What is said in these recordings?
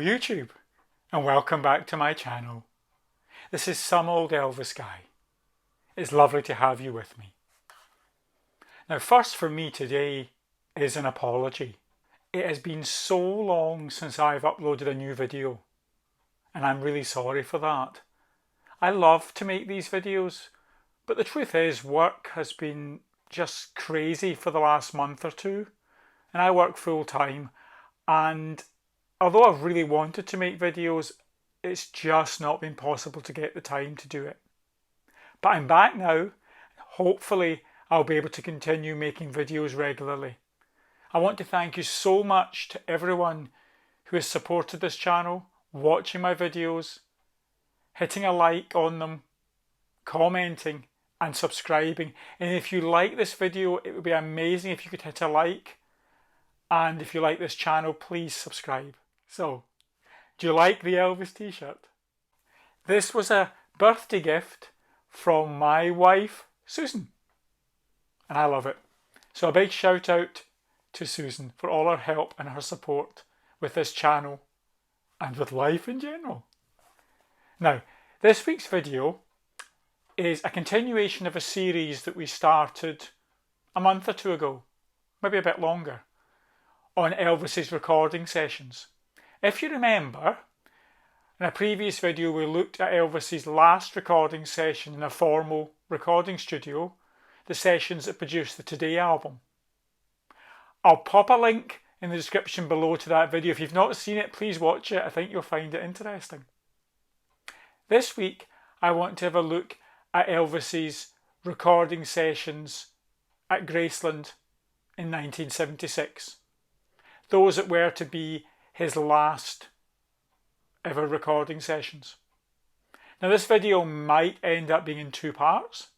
YouTube, and welcome back to my channel. This is some old Elvis guy. It's lovely to have you with me. Now first for me today is an apology. It has been so long since I've uploaded a new video, and I'm really sorry for that. I love to make these videos, but the truth is work has been just crazy for the last month or two, and I work full time, and although I've really wanted to make videos, it's just not been possible to get the time to do it. But I'm back now. Hopefully I'll be able to continue making videos regularly. I want to thank you so much to everyone who has supported this channel, watching my videos, hitting a like on them, commenting and subscribing. And if you like this video, it would be amazing if you could hit a like. And if you like this channel, please subscribe. So, do you like the Elvis t-shirt? This was a birthday gift from my wife, Susan. And I love it. So a big shout out to Susan for all her help and her support with this channel and with life in general. Now, this week's video is a continuation of a series that we started a month or two ago, maybe a bit longer, on Elvis's recording sessions. If you remember, in a previous video we looked at Elvis's last recording session in a formal recording studio, the sessions that produced the Today album. I'll pop a link in the description below to that video. If you've not seen it, please watch it. I think you'll find it interesting. This week I want to have a look at Elvis's recording sessions at Graceland in 1976. Those that were to be his last ever recording sessions. Now this video might end up being in two parts,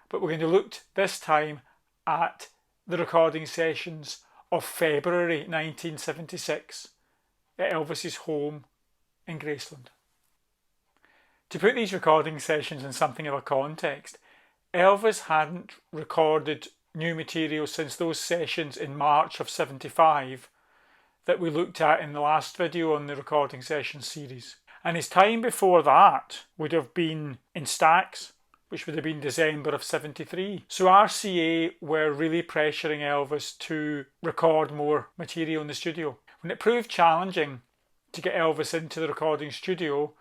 but we're going to look this time at the recording sessions of February 1976 at Elvis's home in Graceland. To put these recording sessions in something of a context, Elvis hadn't recorded new material since those sessions in March of 75 that we looked at in the last video on the recording session series. And his time before that would have been in Stax, which would have been December of 73. So RCA were really pressuring Elvis to record more material in the studio. When it proved challenging to get Elvis into the recording studio,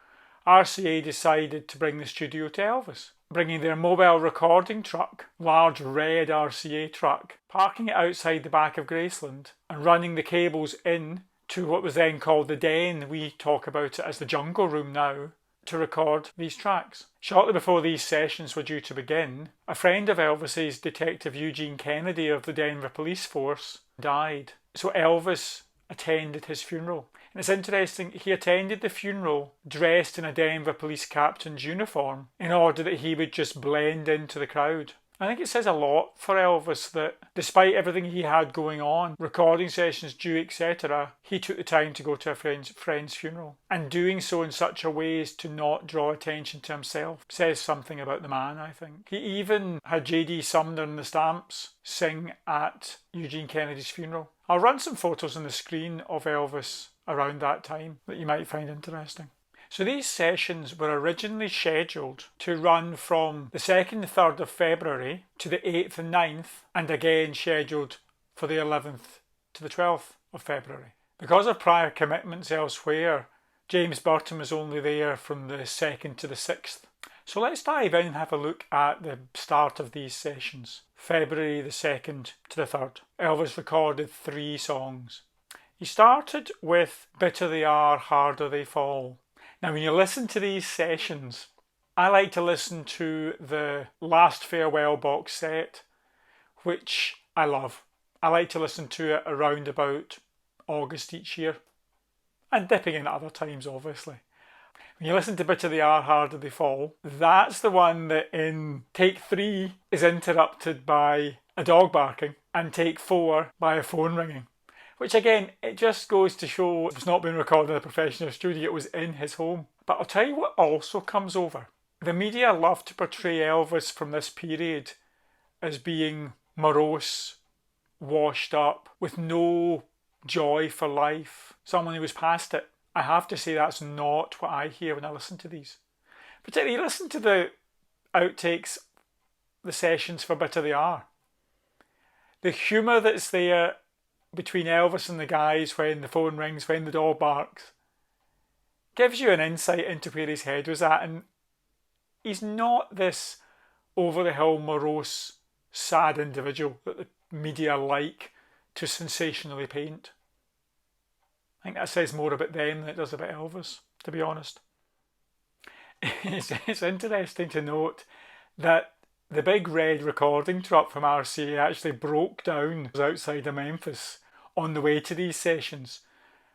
RCA decided to bring the studio to Elvis, bringing their mobile recording truck, large red RCA truck, parking it outside the back of Graceland and running the cables in to what was then called the Den. We talk about it as the Jungle Room now, to record these tracks. Shortly before these sessions were due to begin, a friend of Elvis's, Detective Eugene Kennedy of the Denver Police Force, died. So Elvis attended his funeral. And it's interesting, he attended the funeral dressed in a Denver police captain's uniform in order that he would just blend into the crowd. I think it says a lot for Elvis that despite everything he had going on, recording sessions due, etc., he took the time to go to a friend's funeral. And doing so in such a way as to not draw attention to himself says something about the man, I think. He even had J.D. Sumner and the Stamps sing at Eugene Kennedy's funeral. I'll run some photos on the screen of Elvis around that time that you might find interesting. So these sessions were originally scheduled to run from the 2nd and 3rd of February to the 8th and 9th, and again scheduled for the 11th to the 12th of February. Because of prior commitments elsewhere, James Burton was only there from the 2nd to the 6th. So let's dive in and have a look at the start of these sessions. February the 2nd to the 3rd. Elvis recorded 3 songs. He started with Bitter They Are, Harder They Fall. Now when you listen to these sessions, I like to listen to the Last Farewell box set, which I love. I like to listen to it around about August each year, and dipping in at other times obviously. When you listen to Bitter They Are, Harder They Fall, that's the one that in take 3 is interrupted by a dog barking, and take 4 by a phone ringing. Which again, it just goes to show it was not being recorded in a professional studio, it was in his home. But I'll tell you what also comes over. The media love to portray Elvis from this period as being morose, washed up, with no joy for life, someone who was past it. I have to say that's not what I hear when I listen to these. Particularly, you listen to the outtakes, the sessions for Bitter They Are. The humour that's there between Elvis and the guys when the phone rings, when the dog barks, gives you an insight into where his head was at. And he's not this over-the-hill, morose, sad individual that the media like to sensationally paint. I think that says more about them than it does about Elvis, to be honest. It's interesting to note that the big red recording truck from RCA actually broke down outside of Memphis on the way to these sessions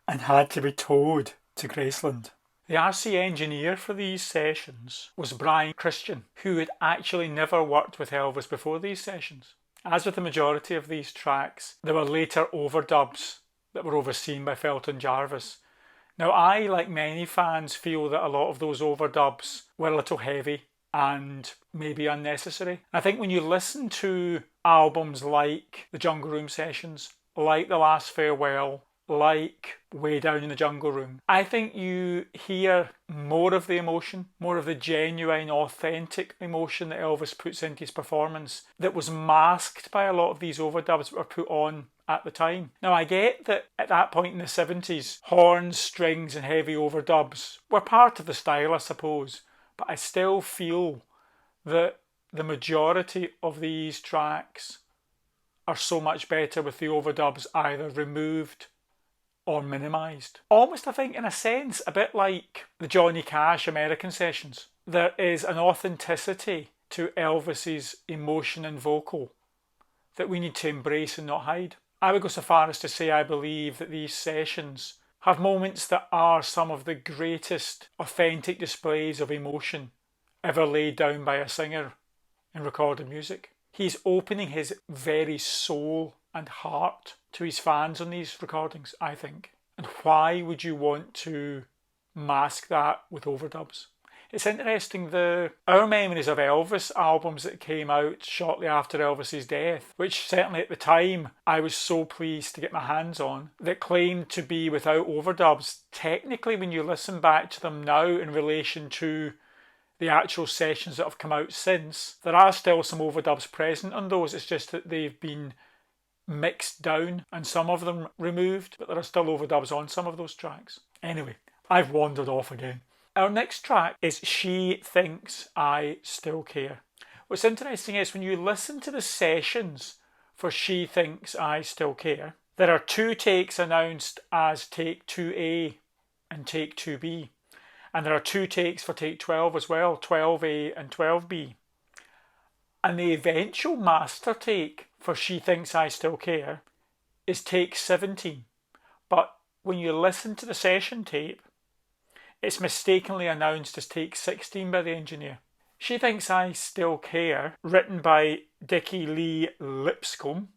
and had to be towed to Graceland. The RCA engineer for these sessions was Brian Christian, who had actually never worked with Elvis before these sessions. As with the majority of these tracks, there were later overdubs that were overseen by Felton Jarvis. Now, I, like many fans, feel that a lot of those overdubs were a little heavy and maybe unnecessary. I think when you listen to albums like the Jungle Room sessions, like The Last Farewell, like Way Down in the Jungle Room, I think you hear more of the emotion, more of the genuine, authentic emotion that Elvis puts into his performance that was masked by a lot of these overdubs that were put on at the time. Now, I get that at that point in the 70s, horns, strings and heavy overdubs were part of the style, I suppose, but I still feel that the majority of these tracks are so much better with the overdubs either removed or minimised. Almost, I think, in a sense, a bit like the Johnny Cash American sessions. There is an authenticity to Elvis's emotion and vocal that we need to embrace and not hide. I would go so far as to say I believe that these sessions have moments that are some of the greatest authentic displays of emotion ever laid down by a singer in recorded music. He's opening his very soul and heart to his fans on these recordings, I think. And why would you want to mask that with overdubs? It's interesting, our memories of Elvis albums that came out shortly after Elvis's death, which certainly at the time I was so pleased to get my hands on, that claimed to be without overdubs. Technically, when you listen back to them now in relation to the actual sessions that have come out since, there are still some overdubs present on those. It's just that they've been mixed down and some of them removed, but there are still overdubs on some of those tracks. Anyway, I've wandered off again. Our next track is She Thinks I Still Care. What's interesting is when you listen to the sessions for She Thinks I Still Care, there are two takes announced as take 2A and take 2B. And there are two takes for take 12 as well, 12A and 12B. And the eventual master take for She Thinks I Still Care is take 17. But when you listen to the session tape, it's mistakenly announced as take 16 by the engineer. She Thinks I Still Care, written by Dickie Lee Lipscomb.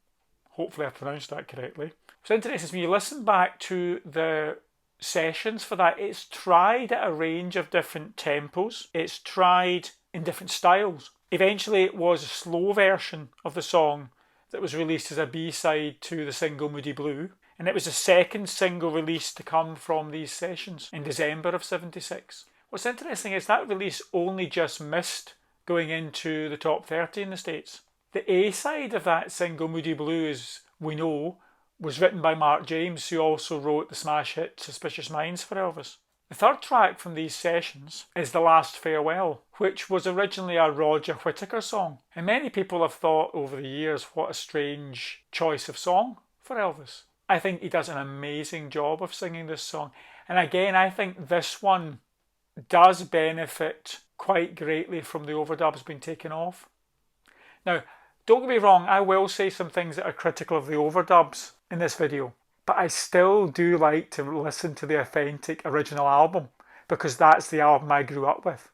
Hopefully I pronounced that correctly. What's interesting is when you listen back to the sessions for that, it's tried at a range of different tempos. It's tried in different styles. Eventually it was a slow version of the song that was released as a B-side to the single Moody Blue. And it was the second single release to come from these sessions in December of 76. What's interesting is that release only just missed going into the top 30 in the States. The A-side of that single Moody Blue, as we know, was written by Mark James, who also wrote the smash hit Suspicious Minds for Elvis. The third track from these sessions is The Last Farewell, which was originally a Roger Whittaker song. And many people have thought over the years what a strange choice of song for Elvis. I think he does an amazing job of singing this song. And again, I think this one does benefit quite greatly from the overdubs being taken off. Now, don't get me wrong, I will say some things that are critical of the overdubs in this video, but I still do like to listen to the authentic original album because that's the album I grew up with.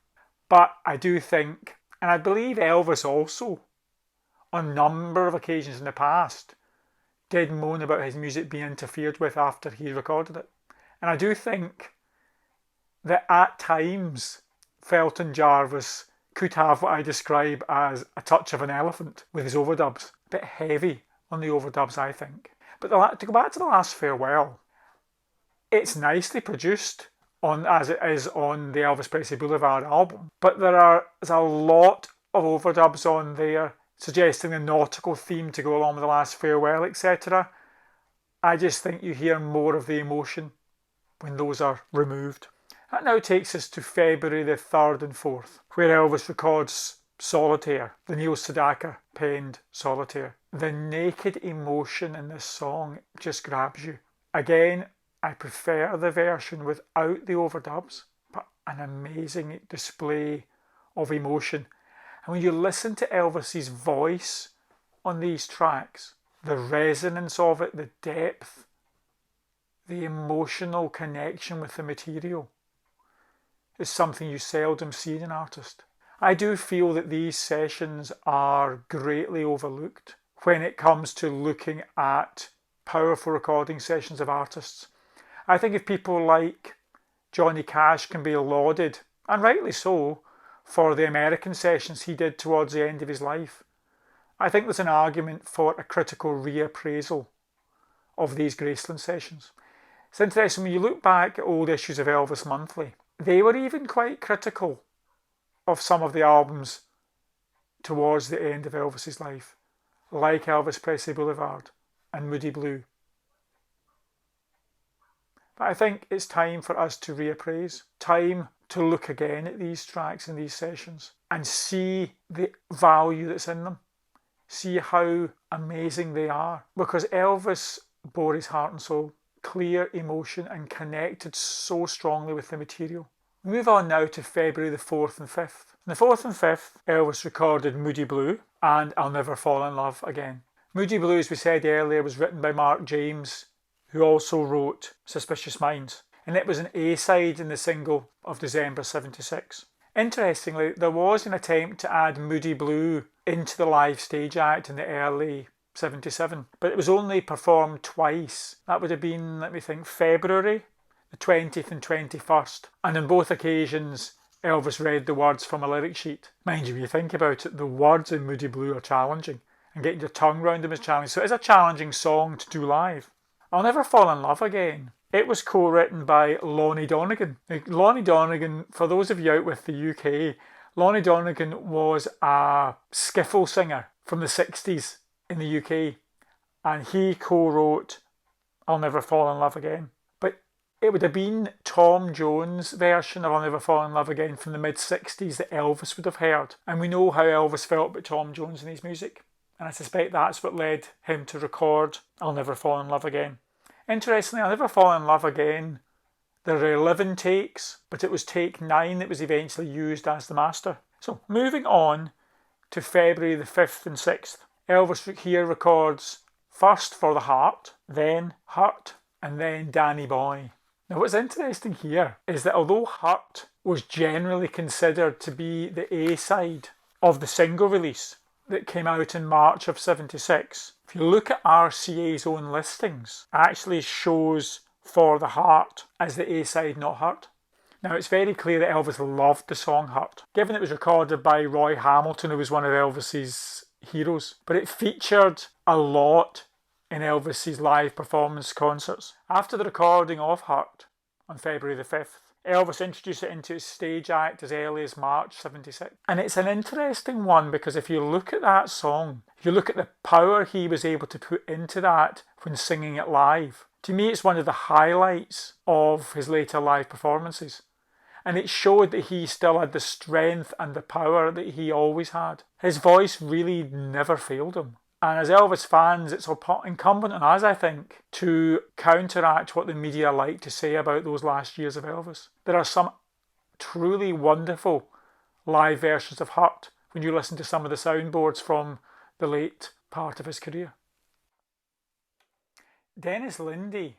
But I do think, and I believe Elvis also, on a number of occasions in the past, did moan about his music being interfered with after he recorded it. And I do think that at times Felton Jarvis could have what I describe as a touch of an elephant with his overdubs. A bit heavy on the overdubs, I think. But to go back to The Last Farewell, It's nicely produced as it is on the Elvis Presley Boulevard album, but there's a lot of overdubs on there suggesting a nautical theme to go along with The Last Farewell, etc. I just think you hear more of the emotion when those are removed. That now takes us to February the 3rd and 4th, where Elvis records Solitaire, the Neil Sedaka penned Solitaire. The naked emotion in this song just grabs you. Again, I prefer the version without the overdubs, but an amazing display of emotion. And when you listen to Elvis's voice on these tracks, the resonance of it, the depth, the emotional connection with the material is something you seldom see in an artist. I do feel that these sessions are greatly overlooked when it comes to looking at powerful recording sessions of artists. I think if people like Johnny Cash can be lauded, and rightly so, for the American sessions he did towards the end of his life, I think there's an argument for a critical reappraisal of these Graceland sessions. It's interesting, when you look back at old issues of Elvis Monthly, they were even quite critical of some of the albums towards the end of Elvis's life, like Elvis Presley Boulevard and Moody Blue. But I think it's time for us to reappraise, time to look again at these tracks and these sessions and see the value that's in them, see how amazing they are, because Elvis bore his heart and soul, clear emotion, and connected so strongly with the material. We move on now to February the 4th and 5th. On the 4th and 5th, Elvis recorded Moody Blue and I'll Never Fall in Love Again. Moody Blue, as we said earlier, was written by Mark James, who also wrote Suspicious Minds, and it was an A-side in the single of December 76. Interestingly, there was an attempt to add Moody Blue into the live stage act in the early 77, but it was only performed twice. That would have been, let me think, February the 20th and 21st, and on both occasions Elvis read the words from a lyric sheet. Mind you, when you think about it, the words in Moody Blue are challenging, and getting your tongue round them is challenging, so it is a challenging song to do live. I'll Never Fall in Love Again. It was co-written by Lonnie Donegan. Now, Lonnie Donegan, for those of you out with the UK, Lonnie Donegan was a skiffle singer from the 60s in the UK, and he co-wrote I'll Never Fall in Love Again. But it would have been Tom Jones' version of I'll Never Fall in Love Again from the mid-60s that Elvis would have heard. And we know how Elvis felt about Tom Jones and his music. And I suspect that's what led him to record I'll Never Fall in Love Again. Interestingly, I'll Never Fall in Love Again, there are 11 takes, but it was take 9 that was eventually used as the master. So moving on to February the 5th and 6th. Elvis here records first For the Heart, then Hurt, and then Danny Boy. Now what's interesting here is that although Hurt was generally considered to be the A-side of the single release that came out in March of 76, if you look at RCA's own listings, it actually shows For the Heart as the A-side, not Hurt. Now it's very clear that Elvis loved the song Hurt, given it was recorded by Roy Hamilton, who was one of Elvis's heroes, but it featured a lot in Elvis's live performance concerts. After the recording of Hurt on February the 5th, Elvis introduced it into his stage act as early as March 76. And it's an interesting one because if you look at that song, if you look at the power he was able to put into that when singing it live, to me it's one of the highlights of his later live performances. And it showed that he still had the strength and the power that he always had. His voice really never failed him. And as Elvis fans, it's incumbent on us, I think, to counteract what the media like to say about those last years of Elvis. There are some truly wonderful live versions of Hurt when you listen to some of the soundboards from the late part of his career. Dennis Linde,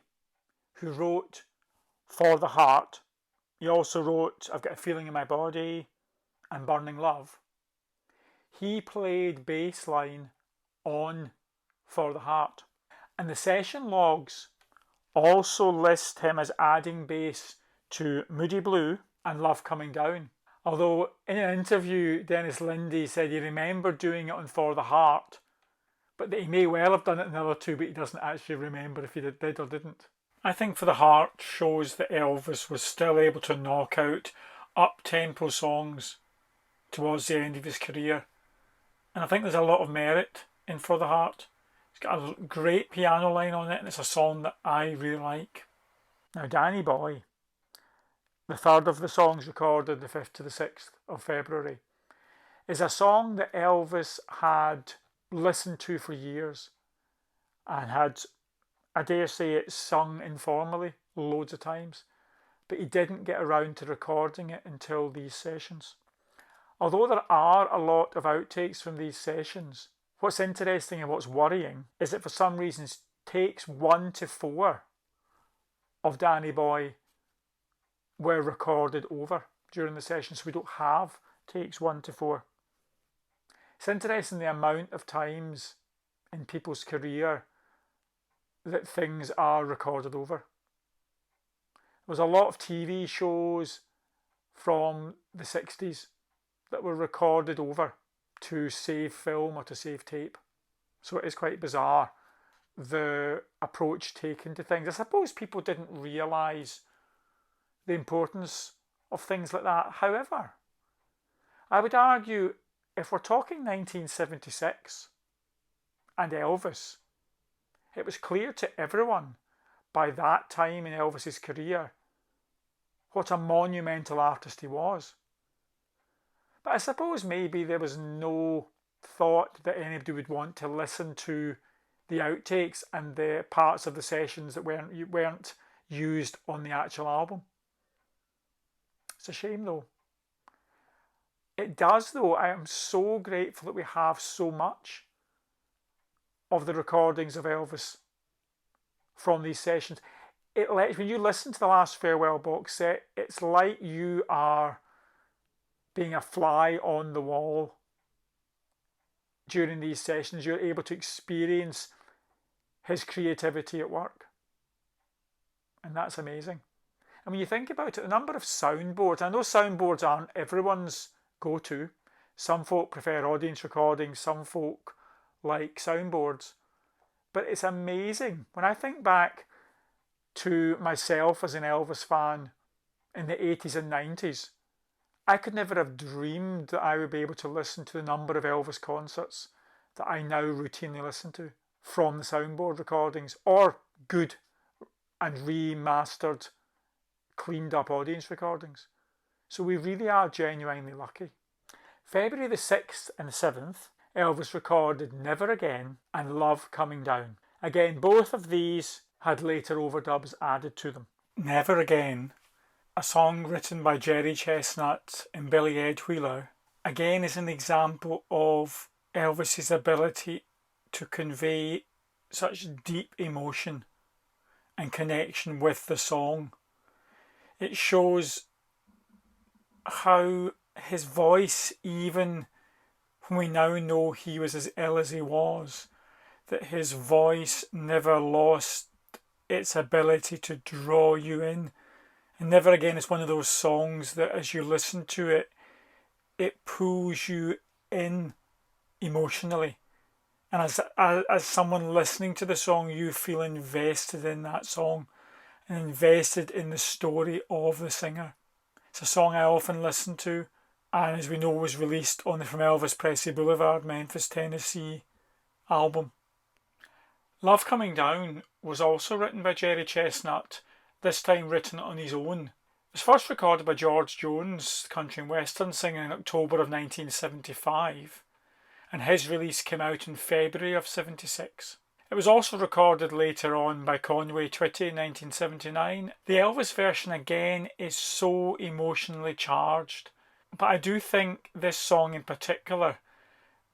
who wrote For the Heart, he also wrote I've Got a Feeling in My Body and Burning Love. He played bass line on For the Heart. And the session logs also list him as adding bass to Moody Blue and Love Coming Down. Although in an interview, Dennis Linde said he remembered doing it on For the Heart, but that he may well have done it in the other two, but he doesn't actually remember if he did or didn't. I think For the Heart shows that Elvis was still able to knock out up-tempo songs towards the end of his career. And I think there's a lot of merit in For the Heart. It's got a great piano line on it, and it's a song that I really like. Now, Danny Boy, the third of the songs recorded the 5th to the 6th of February, is a song that Elvis had listened to for years and had, I dare say, it sung informally loads of times, but he didn't get around to recording it until these sessions. Although there are a lot of outtakes from these sessions, what's interesting and what's worrying is that for some reasons takes 1 to 4 of Danny Boy were recorded over during the session, so we don't have takes 1 to 4. It's interesting the amount of times in people's career that things are recorded over. There was a lot of TV shows from the 60s that were recorded over to save film or to save tape. So it is quite bizarre, the approach taken to things. I suppose people didn't realise the importance of things like that. However, I would argue if we're talking 1976 and Elvis, it was clear to everyone by that time in Elvis's career what a monumental artist he was. But I suppose maybe there was no thought that anybody would want to listen to the outtakes and the parts of the sessions that weren't used on the actual album. It's a shame though. It does though. I am so grateful that we have so much of the recordings of Elvis from these sessions. When you listen to the Last Farewell box set, it's like you are being a fly on the wall during these sessions. You're able to experience his creativity at work. And that's amazing. And when you think about it, the number of soundboards, I know soundboards aren't everyone's go-to. Some folk prefer audience recordings, some folk like soundboards. But it's amazing. When I think back to myself as an Elvis fan in the 80s and 90s, I could never have dreamed that I would be able to listen to the number of Elvis concerts that I now routinely listen to from the soundboard recordings or good and remastered, cleaned up audience recordings. So we really are genuinely lucky. February the 6th and 7th, Elvis recorded Never Again and Love Coming Down. Again, both of these had later overdubs added to them. Never Again, a song written by Jerry Chestnut and Billy Ed Wheeler, again is an example of Elvis's ability to convey such deep emotion and connection with the song. It shows how his voice, even when we now know he was as ill as he was, that his voice never lost its ability to draw you in. And Never Again is one of those songs that as you listen to it, it pulls you in emotionally. And as someone listening to the song, you feel invested in that song and invested in the story of the singer. It's a song I often listen to, and as we know was released on the From Elvis Presley Boulevard, Memphis, Tennessee album. Love Coming Down was also written by Jerry Chestnut, this time written on his own. It was first recorded by George Jones, country and western singer, in October of 1975, and his release came out in February of 76. It was also recorded later on by Conway Twitty in 1979. The Elvis version again is so emotionally charged, but I do think this song in particular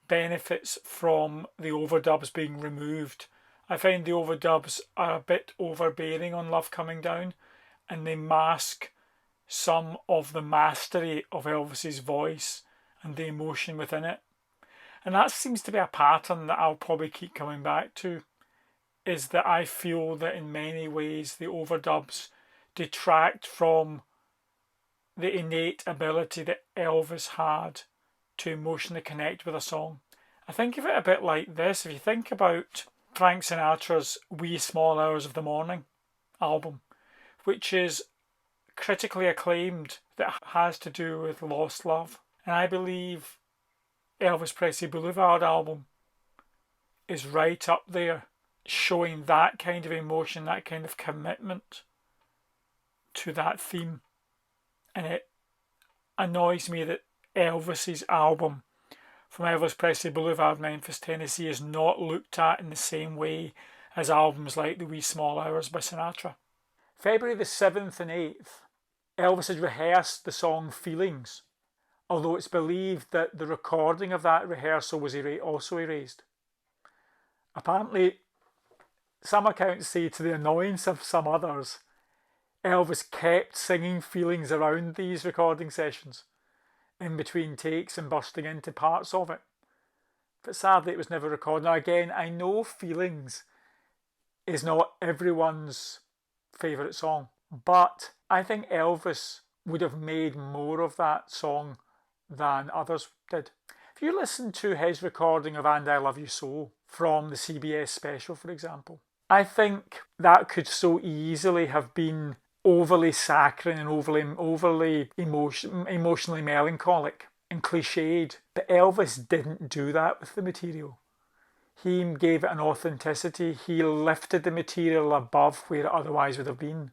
benefits from the overdubs being removed. I find the overdubs are a bit overbearing on Love Coming Down, and they mask some of the mastery of Elvis's voice and the emotion within it. And that seems to be a pattern that I'll probably keep coming back to, is that I feel that in many ways the overdubs detract from the innate ability that Elvis had to emotionally connect with a song. I think of it a bit like this. If you think about Frank Sinatra's Wee Small Hours of the Morning, album, which is critically acclaimed, that has to do with lost love. And I believe Elvis Presley Boulevard album is right up there, showing that kind of emotion, that kind of commitment to that theme. And it annoys me that Elvis's album from Elvis Presley Boulevard, Memphis, Tennessee is not looked at in the same way as albums like The Wee Small Hours by Sinatra. February the 7th and 8th, Elvis had rehearsed the song Feelings, although it's believed that the recording of that rehearsal was also erased. Apparently, some accounts say, to the annoyance of some others, Elvis kept singing Feelings around these recording sessions, in between takes and bursting into parts of it. But sadly, it was never recorded. Now again, I know Feelings is not everyone's favourite song, but I think Elvis would have made more of that song than others did. If you listen to his recording of And I Love You So from the CBS special, for example, I think that could so easily have been overly saccharine and overly emotionally melancholic and cliched. But Elvis didn't do that with the material. He gave it an authenticity. He lifted the material above where it otherwise would have been,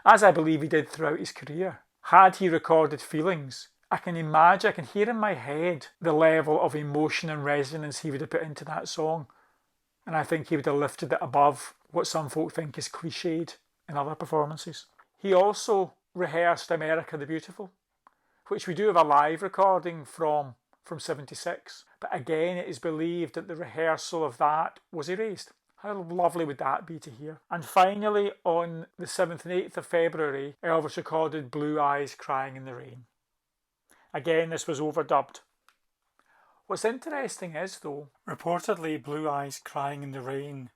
as I believe he did throughout his career. Had he recorded Feelings, I can hear in my head the level of emotion and resonance he would have put into that song. And I think he would have lifted it above what some folk think is cliched in other performances. He also rehearsed America the Beautiful, which we do have a live recording from 76. But again, it is believed that the rehearsal of that was erased. How lovely would that be to hear? And finally, on the 7th and 8th of February, Elvis recorded Blue Eyes Crying in the Rain. Again, this was overdubbed. What's interesting is, though, reportedly Blue Eyes Crying in the Rain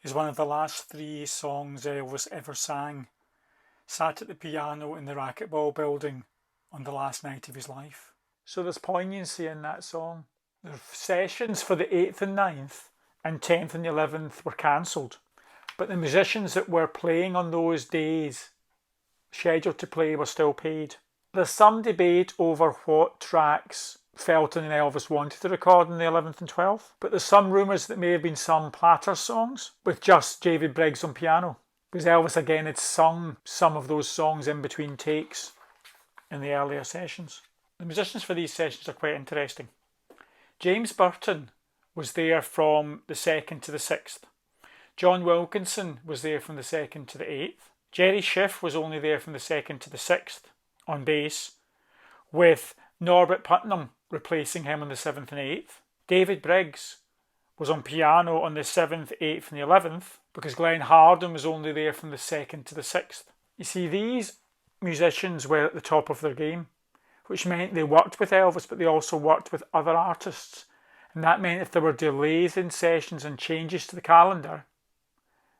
is one of the last 3 songs Elvis ever sang, sat at the piano in the Racquetball building on the last night of his life. So there's poignancy in that song. The sessions for the 8th and 9th and 10th and 11th were cancelled, but the musicians that were playing on those days, scheduled to play, were still paid. There's some debate over what tracks Felton and Elvis wanted to record on the 11th and 12th, but there's some rumours that may have been some Platters songs with just David Briggs on piano, because Elvis again had sung some of those songs in between takes in the earlier sessions. The musicians for these sessions are quite interesting. James Burton was there from the 2nd to the 6th. John Wilkinson was there from the 2nd to the 8th. Jerry Schiff was only there from the 2nd to the 6th on bass, with Norbert Putnam replacing him on the 7th and 8th. David Briggs was on piano on the 7th, 8th and the 11th, because Glenn Hardin was only there from the 2nd to the 6th. You see, these musicians were at the top of their game, which meant they worked with Elvis, but they also worked with other artists. And that meant if there were delays in sessions and changes to the calendar,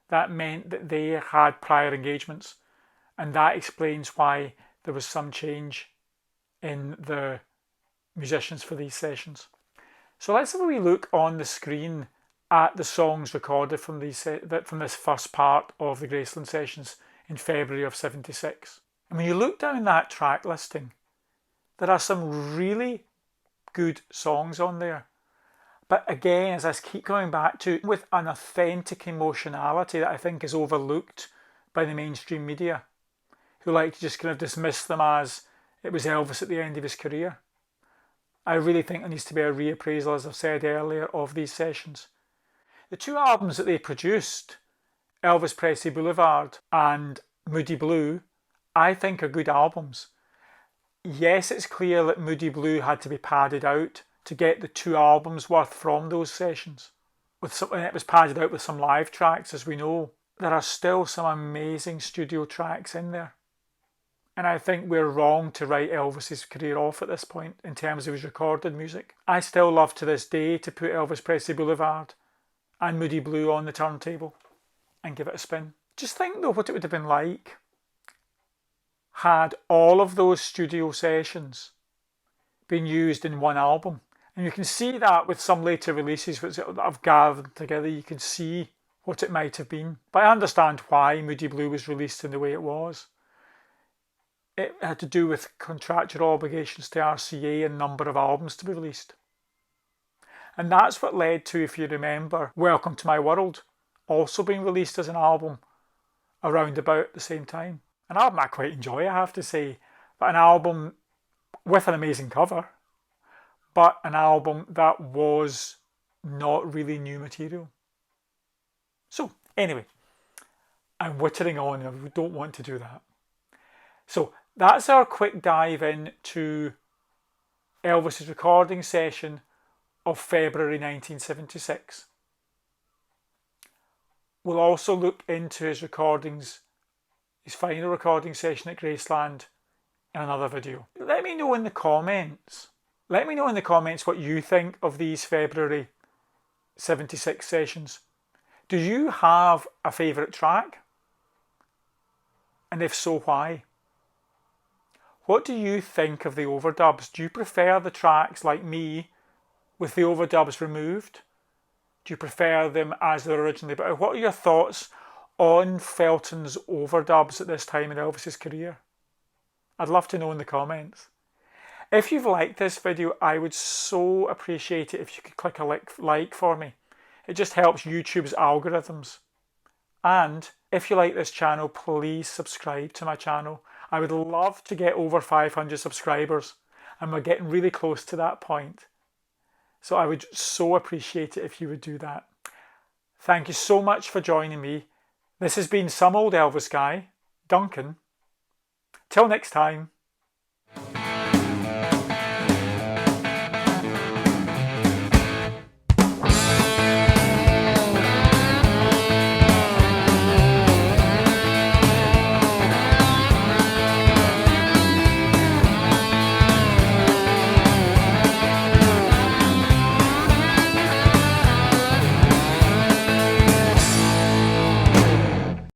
that meant that they had prior engagements. And that explains why there was some change in the musicians for these sessions. So let's have a wee look on the screen at the songs recorded from this first part of the Graceland sessions in February of 76. And when you look down that track listing, there are some really good songs on there. But again, as I keep going back to, with an authentic emotionality that I think is overlooked by the mainstream media, who like to just kind of dismiss them as it was Elvis at the end of his career. I really think there needs to be a reappraisal, as I've said earlier, of these sessions. The 2 albums that they produced, Elvis Presley Boulevard and Moody Blue, I think are good albums. Yes, it's clear that Moody Blue had to be padded out to get the 2 albums worth from those sessions. It was padded out with some live tracks, as we know. There are still some amazing studio tracks in there. And I think we're wrong to write Elvis's career off at this point in terms of his recorded music. I still love to this day to put Elvis Presley Boulevard and Moody Blue on the turntable and give it a spin. Just think though what it would have been like had all of those studio sessions been used in one album. And you can see that with some later releases which I've gathered together. You can see what it might have been. But I understand why Moody Blue was released in the way it was. It had to do with contractual obligations to RCA and number of albums to be released. And that's what led to, if you remember, Welcome to My World also being released as an album around about the same time. An album I quite enjoy, I have to say, but an album with an amazing cover, but an album that was not really new material. So anyway, I'm whittering on and I don't want to do that. So that's our quick dive into Elvis's recording session of February 1976. We'll also look into his recordings, his final recording session at Graceland in another video. Let me know in the comments. Let me know in the comments what you think of these February 76 sessions. Do you have a favourite track? And if so, why? What do you think of the overdubs? Do you prefer the tracks like me with the overdubs removed? Do you prefer them as they're originally? But what are your thoughts on Felton's overdubs at this time in Elvis's career? I'd love to know in the comments. If you've liked this video, I would so appreciate it if you could click a like for me. It just helps YouTube's algorithms. And if you like this channel, please subscribe to my channel. I would love to get over 500 subscribers, and we're getting really close to that point. So I would so appreciate it if you would do that. Thank you so much for joining me. This has been Some Old Elvis Guy, Duncan. Till next time.